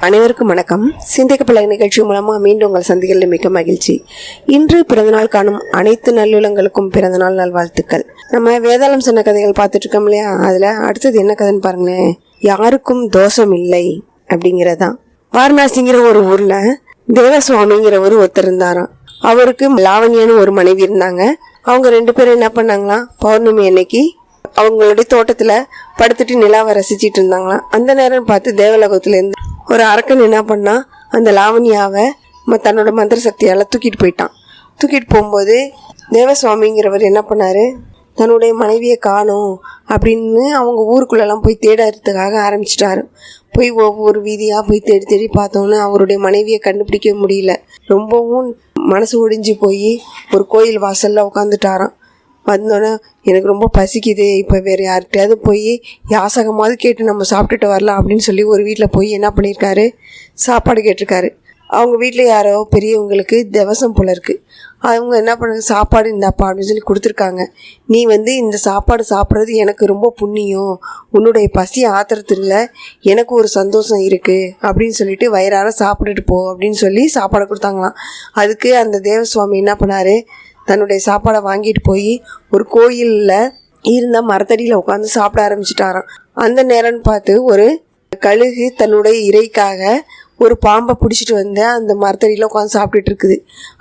அனைவருக்கும் வணக்கம். சிந்திக்கப்பட்ட நிகழ்ச்சி மூலமாக மீண்டும் உங்கள் சந்திகளில் மிக்க மகிழ்ச்சி. இன்று பிறந்தநாள் காணும் அனைத்து நல்லுள்ளங்களுக்கும் பிறந்தநாள் நல்வாழ்த்துக்கள். நம்ம வேதாளம் சொன்ன கதைகள் பார்த்துட்டு இருக்கோம் இல்லையா? அதில் அடுத்தது என்ன கதைன்னு பாருங்களேன். யாருக்கும் தோஷம் இல்லை அப்படிங்கிறதான். வாரணாசிங்கிற ஒரு ஊரில் தேவசுவாமிங்கிற ஒருத்தர் இருந்தாராம். அவருக்கு லாவண்யான்னு ஒரு மனைவி இருந்தாங்க. அவங்க 2 பேரும் என்ன பண்ணாங்களாம், பௌர்ணமி அன்னைக்கு அவங்களுடைய தோட்டத்தில் படுத்துட்டு நிலாவை ரசிச்சிட்டு இருந்தாங்களாம். அந்த நேரம் பார்த்து தேவலோகத்துலேருந்து ஒரு அரக்கன் என்ன பண்ணா, அந்த லாவண்யாவை தன்னோட மந்திர சக்தியால் தூக்கிட்டு போயிட்டான். தூக்கிட்டு போகும்போது தேவசுவாமிங்கிறவர் என்ன பண்ணார், தன்னுடைய மனைவியை காணும் அப்படின்னு அவங்க ஊருக்குள்ளெல்லாம் போய் தேடுறதுக்காக ஆரம்பிச்சிட்டாரு. போய் ஒவ்வொரு வீதியாக போய் தேடி தேடி பார்த்தோன்னு அவருடைய மனைவியை கண்டுபிடிக்க முடியல. ரொம்பவும் மனசு ஒடிஞ்சு போய் ஒரு கோயில் வாசலில் உட்காந்துட்டாராம். வந்தோடனே எனக்கு ரொம்ப பசிக்குது, இப்போ வேறு யார்கிட்டையாவது போய் யாசகமாவது கேட்டு நம்ம சாப்பிட்டுட்டு வரலாம் அப்படின்னு சொல்லி ஒரு வீட்டில் போய் என்ன பண்ணியிருக்காரு, சாப்பாடு கேட்டிருக்காரு. அவங்க வீட்டில் யாரோ பெரியவங்களுக்கு திவசம் போல இருக்குது. அவங்க என்ன பண்ண, சாப்பாடு இந்தாப்பா அப்படின்னு சொல்லி கொடுத்துருக்காங்க. நீ இந்த சாப்பாடு சாப்பிட்றது எனக்கு ரொம்ப புண்ணியம், உன்னுடைய பசி ஆத்திரத்தில் எனக்கு ஒரு சந்தோஷம் இருக்குது அப்படின்னு சொல்லிட்டு வயிறார சாப்பிட்டுட்டு போ அப்படின்னு சொல்லி சாப்பாடு கொடுத்தாங்களாம். அதுக்கு அந்த தேவசுவாமி என்ன பண்ணார், தன்னுடைய சாப்பாடை வாங்கிட்டு போய் ஒரு கோயிலில் இருந்த மரத்தடியில் உட்காந்து சாப்பிட ஆரம்பிச்சிட்டாராம். அந்த நேரம்னு பார்த்து ஒரு கழுகு தன்னுடைய இறைக்காக ஒரு பாம்பை பிடிச்சிட்டு வந்து அந்த மரத்தடியில் உட்காந்து சாப்பிட்டுட்டு இருக்குது.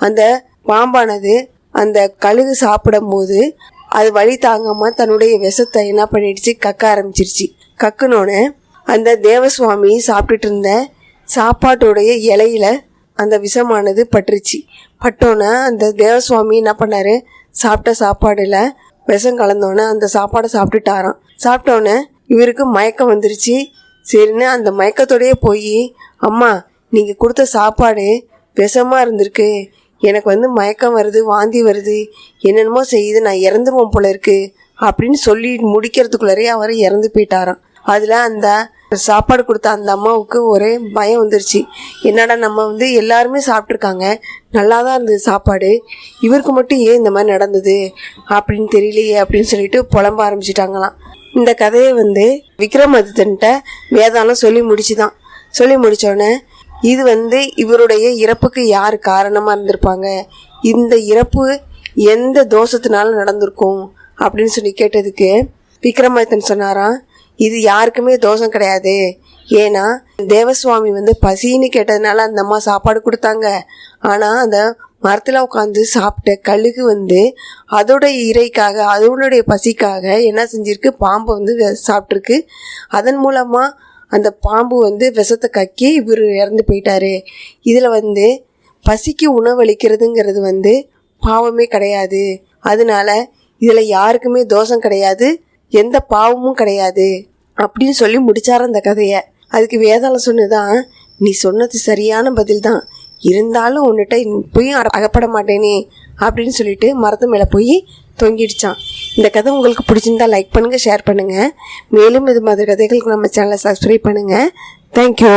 அந்த பாம்பானது அந்த கழுகு சாப்பிடும் போது அது வழி தாங்காமல் தன்னுடைய விஷத்தை என்ன பண்ணிடுச்சு, கக்க ஆரம்பிச்சிருச்சு. கக்குனோன்னு அந்த தேவசுவாமி சாப்பிட்டுட்டு இருந்த சாப்பாட்டுடைய இலையில அந்த விஷமானது பட்டுருச்சு. பட்டோன்னே அந்த தேவசுவாமி என்ன பண்ணார், சாப்பிட்ட சாப்பாடில் விஷம் கலந்தோன்னே அந்த சாப்பாடை சாப்பிட்டுட்டாராம். சாப்பிட்டோன்னே இவருக்கு மயக்கம் வந்துருச்சு. சரின்னு அந்த மயக்கத்தோடையே போய், அம்மா நீங்கள் கொடுத்த சாப்பாடு விஷமாக இருந்திருக்கு, எனக்கு மயக்கம் வருது, வாந்தி வருது, என்னென்னமோ செய்யுது, நான் இறந்துருவோம் போல இருக்கு அப்படின்னு சொல்லி முடிக்கிறதுக்குள்ளரே அவர் இறந்து போயிட்டாராம். அதில் அந்த சாப்பாடு கொடுத்த அந்த அம்மாவுக்கு ஒரே பயம் வந்துருச்சு. என்னடா நம்ம எல்லாருமே சாப்பிட்ருக்காங்க, நல்லா தான் இருந்தது சாப்பாடு, இவருக்கு மட்டும் ஏன் இந்த மாதிரி நடந்தது அப்படின்னு தெரியலையே அப்படின்னு சொல்லிட்டு புலம்ப ஆரம்பிச்சிட்டாங்களாம். இந்த கதையை விக்ரமாதித்தன்ட்ட வேதாளம் சொல்லி முடிச்சுதான். சொல்லி முடித்தோடனே இது இவருடைய இறப்புக்கு யார் காரணமாக இருந்திருப்பாங்க, இந்த இறப்பு எந்த தோஷத்தினால நடந்திருக்கும் அப்படின்னு சொல்லி கேட்டதுக்கு விக்ரமாதித்தன் சொன்னாராம், இது யாருக்குமே தோஷம் கிடையாது. ஏன்னா தேவசுவாமி பசின்னு கேட்டதுனால அந்த அம்மா சாப்பாடு கொடுத்தாங்க. ஆனால் அந்த மரத்தில் உட்காந்து சாப்பிட்ட கழுகு அதோட இறைக்காக அதனுடைய பசிக்காக என்ன செஞ்சிருக்கு, பாம்பு சாப்பிட்ருக்கு. அதன் மூலமாக அந்த பாம்பு விஷத்தை கக்கி இவர் இறந்து போயிட்டாரு. இதில் பசிக்கு உணவளிக்கிறதுங்கிறது பாவமே கிடையாது. அதனால இதில் யாருக்குமே தோஷம் கிடையாது, எந்த பாவமும் கிடையாது அப்படின்னு சொல்லி முடிச்சார அந்த கதையை. அதுக்கு வேதாளம் சொன்னதான், நீ சொன்னது சரியான பதில் தான், இருந்தாலும் உன்னிட்ட போய் அகப்பட மாட்டேனே அப்படின்னு சொல்லிட்டு மரத்து மேலே போய் தொங்கிடுச்சான். இந்த கதை உங்களுக்கு பிடிச்சிருந்தா லைக் பண்ணுங்கள், ஷேர் பண்ணுங்கள். மேலும் இது மாதிரி கதைகளுக்கு நம்ம சேனலை சப்ஸ்கிரைப் பண்ணுங்கள். தேங்க்யூ.